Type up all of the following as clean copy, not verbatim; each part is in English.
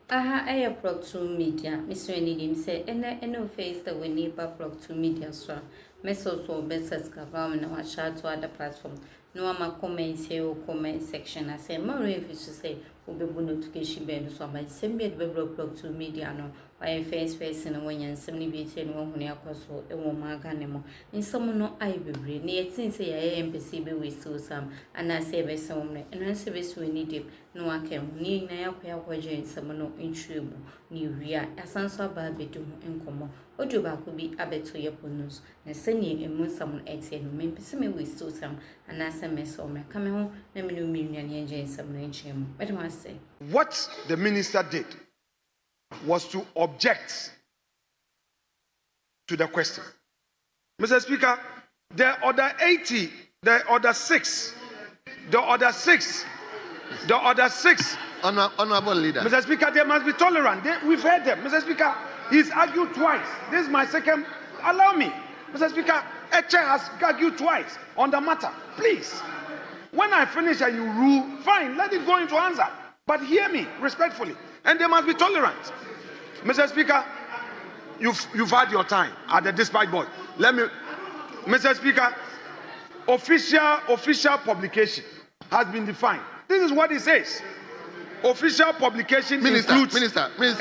Aha, I Block 2 Media. Miss Rennie say, and face the winnie Block 2 Media, sir. Mesos or Bessers Gavam and our chat to other platform. No, I'm a comment here or comment section. I say, more if you say, will be notification bell, so my same bed Block 2 Media. No, by face and when you're 70 and 1 year so a woman ganemo. In some no I be breed, near since I am PCB with so some, and I say, by some, and I service we need it. No one can need na yakwa kwaje nsamo intrubu ni wia asanso ba bedu enkomo ojo ba ko bi abeto yeponus na sani emu nsamo etie no mempese me we so sam anasa meso me kame ho na me no minua ne enje nsamo enchemu bedo say what the minister did was to object to the question. Mr. Speaker, the other 80, the other 6, Honorable leader. Mr. Speaker, they must be tolerant. We've heard them. Mr. Speaker, he's argued twice. This is my second. Allow me. Mr. Speaker, a chair has argued twice on the matter. Please. When I finish and you rule, fine, let it go into answer. But hear me respectfully. And they must be tolerant. Mr. Speaker, you've had your time at the dispatch board. Mr. Speaker, official publication has been defined. This is what it says. Official publication includes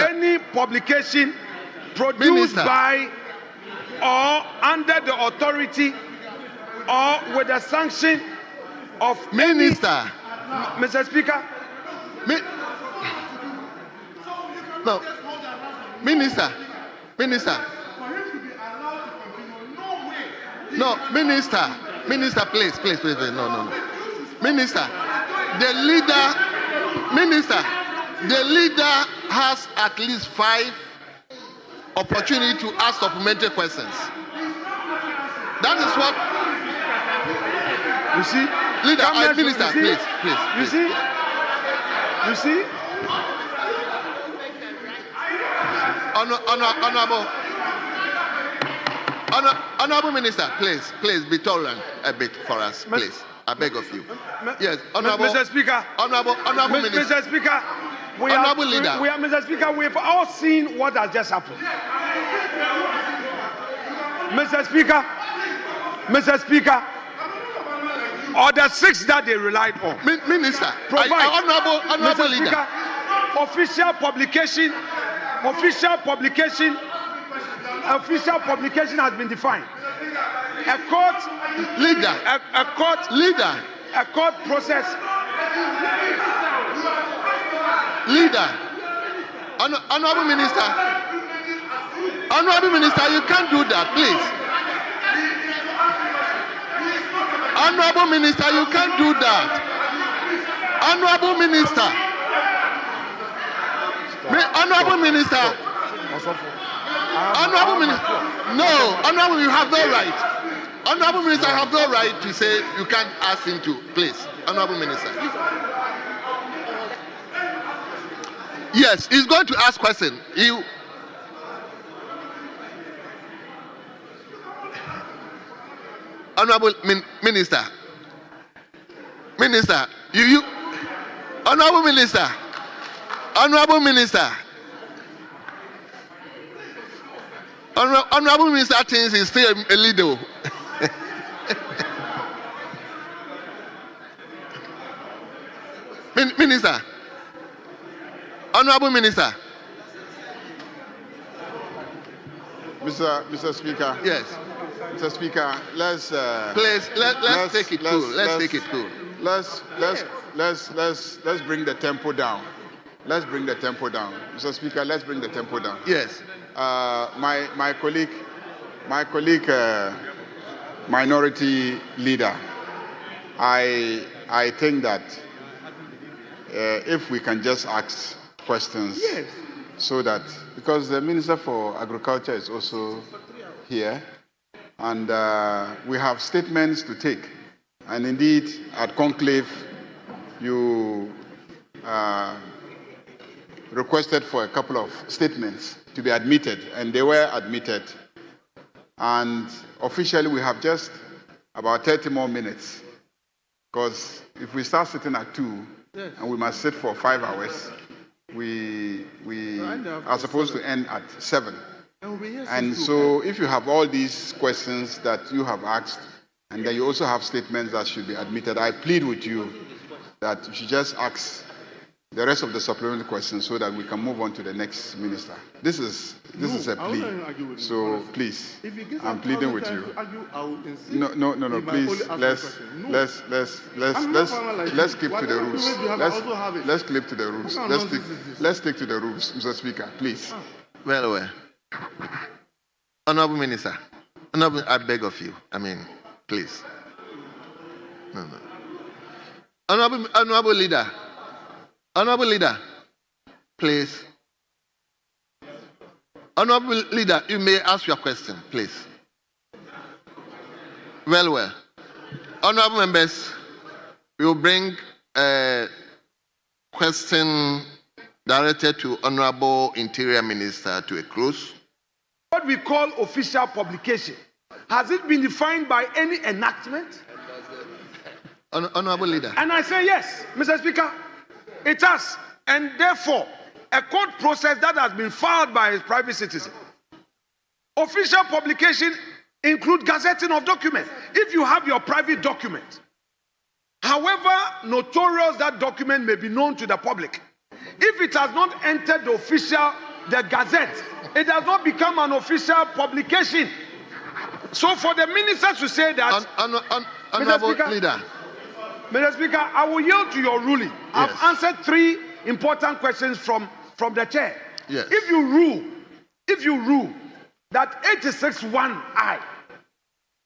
any publication produced by or under the authority or with the sanction of Minister. Mr. Speaker. No. Minister. No, Minister, please. No. Minister, the leader has at least 5 opportunity to ask supplementary questions. That is what. You see, leader, minister, please. You see. Honorable Minister, please be tolerant a bit for us, please. I beg of you. Yes, Honorable Mr. Speaker. Honorable Minister. Mr. Speaker, Mr. Speaker, we've all seen what has just happened. Mr. Speaker, order 6 that they relied on. Minister, honorable Mr. leader. Speaker, official publication has been defined. A court process. Leader. Honorable Minister, you can't do that, please. Honorable Minister, you can't do that. Honorable Minister. No, Honorable, you have no right. Honorable Minister, I have no right to say you can't ask him to, please. Honorable Minister. Yes, he's going to ask question. Honorable Minister. Honorable Minister thinks he's still a leader. Minister. Honorable Minister. Mr. Speaker. Yes. Mr. Speaker, let's take it cool. Let's take it cool. Let's bring the tempo down. Mr. Speaker, let's bring the tempo down. Yes. My colleague, minority leader, I think that if we can just ask questions, yes, so that, because the Minister for Agriculture is also here, and we have statements to take. And indeed, at conclave, you requested for a couple of statements to be admitted, and they were admitted. And officially, we have just about 30 more minutes, because if we start sitting at 2, yes, and we must sit for 5 hours, we are supposed to end at 7. And so if you have all these questions that you have asked, and then you also have statements that should be admitted, I plead with you that you should just ask the rest of the supplementary questions so that we can move on to the next minister. This is a plea. So please, I'm pleading with you. No. Please, let's keep to the rules. Let's keep to the rules. Let's stick to the rules, Mr. Speaker, please. Well. Honorable Minister, I beg of you. Please. No. Honorable Leader, please. Honorable Leader, you may ask your question, please. Well. Honorable members, we will bring a question directed to Honorable Interior Minister to a close. What we call official publication, has it been defined by any enactment? Honorable Leader. And I say yes, Mr. Speaker, it has. And therefore, a court process that has been filed by a private citizen. Official publication include gazetting of documents. If you have your private document, however notorious that document may be known to the public, if it has not entered the gazette, it does not become an official publication. So for the ministers to say that, Honorable Leader. Mr. Speaker, I will yield to your ruling. Yes. I've answered 3 important questions from the chair. Yes. If you rule that 86(1)(I)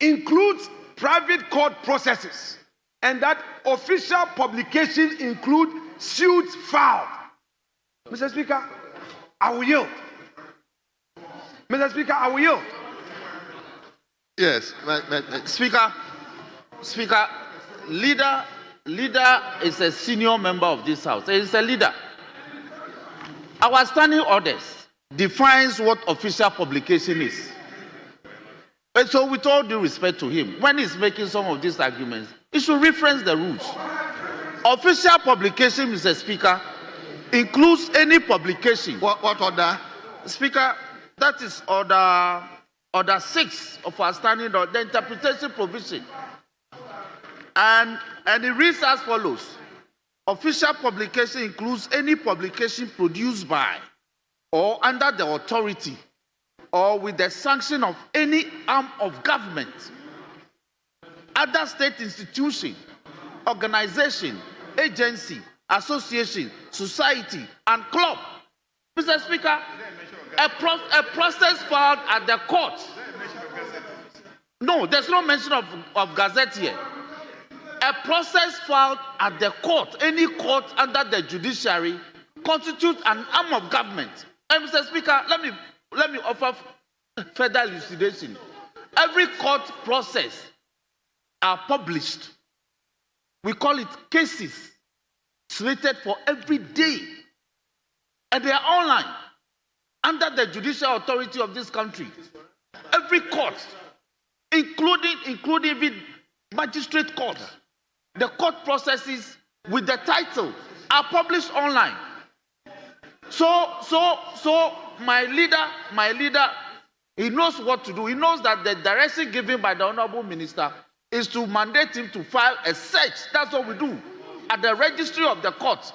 includes private court processes and that official publication include suits filed, Mr. Speaker, I will yield. Mr. Speaker, I will yield. Yes, Speaker, leader is a senior member of this house. He is a leader. Our standing orders defines what official publication is. And so with all due respect to him, when he's making some of these arguments, he should reference the rules. Official publication, Mr. Speaker, includes any publication. What order? Speaker, that is order 6 of our standing order, the interpretation provision. And it reads as follows. Official publication includes any publication produced by or under the authority or with the sanction of any arm of government, other state institution, organization, agency, association, society, and club. Mr. Speaker, a process filed at the court. No, there's no mention of gazette here. A process filed at the court, any court under the judiciary, constitutes an arm of government. And Mr. Speaker, let me offer further elucidation. Every court process are published. We call it cases slated for every day. And they are online under the judicial authority of this country. Every court, including even magistrate courts, the court processes with the title are published online. So my leader, he knows what to do. He knows that the direction given by the Honorable Minister is to mandate him to file a search. That's what we do at the registry of the court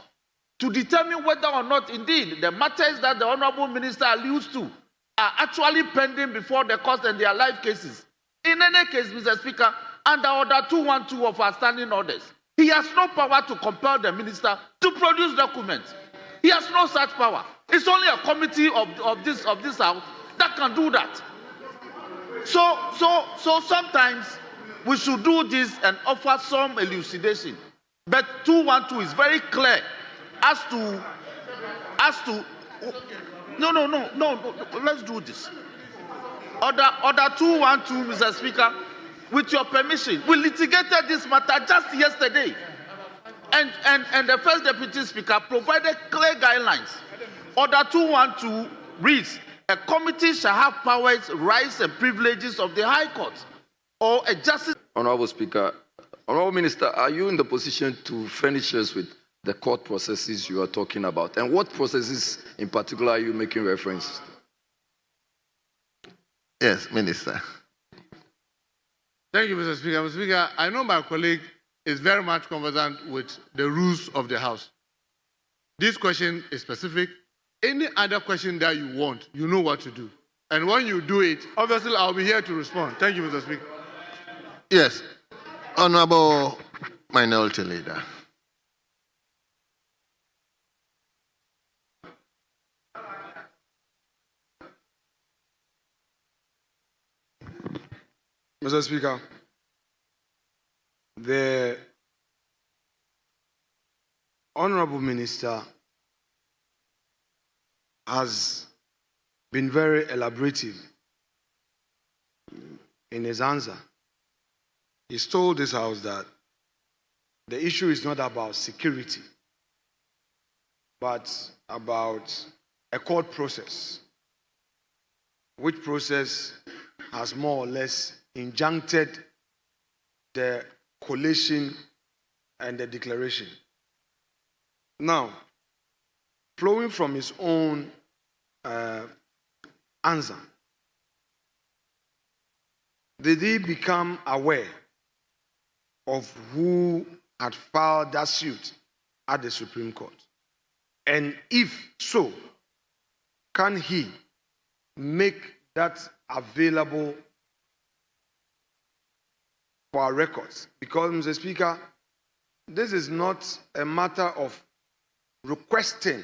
to determine whether or not indeed the matters that the Honorable Minister alludes to are actually pending before the court and their live cases. In any case, Mr. Speaker, under Order 212 of our standing orders, he has no power to compel the minister to produce documents. He has no such power. It's only a committee of this house that can do that. So sometimes we should do this and offer some elucidation. But 212 is very clear as to no, let's do this. Order 212, Mr. Speaker, with your permission, we litigated this matter just yesterday. And the first Deputy Speaker provided clear guidelines. Order 212 reads, a committee shall have powers, rights, and privileges of the High Court or a justice. Honorable Speaker, Honorable Minister, are you in the position to furnish us with the court processes you are talking about? And what processes in particular are you making reference to? Yes, Minister. Thank you, Mr. Speaker. Mr. Speaker, I know my colleague is very much conversant with the rules of the House. This question is specific. Any other question that you want, you know what to do. And when you do it, obviously I'll be here to respond. Thank you, Mr. Speaker. Yes, Honorable Minority Leader. Mr. Speaker, the Honorable Minister has been very elaborative in his answer. He's told this House that the issue is not about security, but about a court process, which process has more or less injuncted the collation and the declaration. Now, flowing from his own answer, did he become aware of who had filed that suit at the Supreme Court? And if so, can he make that available for our records? Because, Mr. Speaker, this is not a matter of requesting